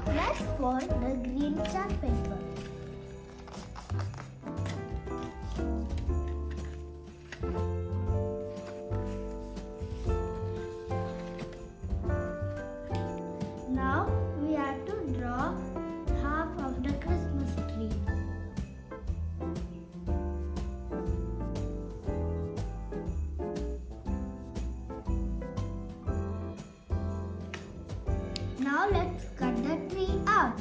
let's fold the green chart paper. Now we have to draw half of the Christmas tree. Now let's cut the tree out.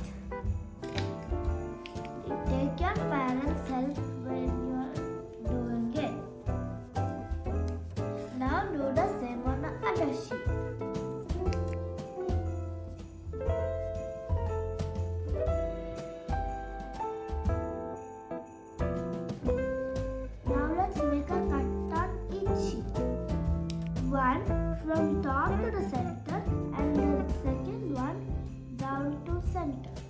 Take your parents' help when you are doing it. Now do the same on the other sheet. Now let's make a cut on each sheet. One from top to the center and the second one down to center.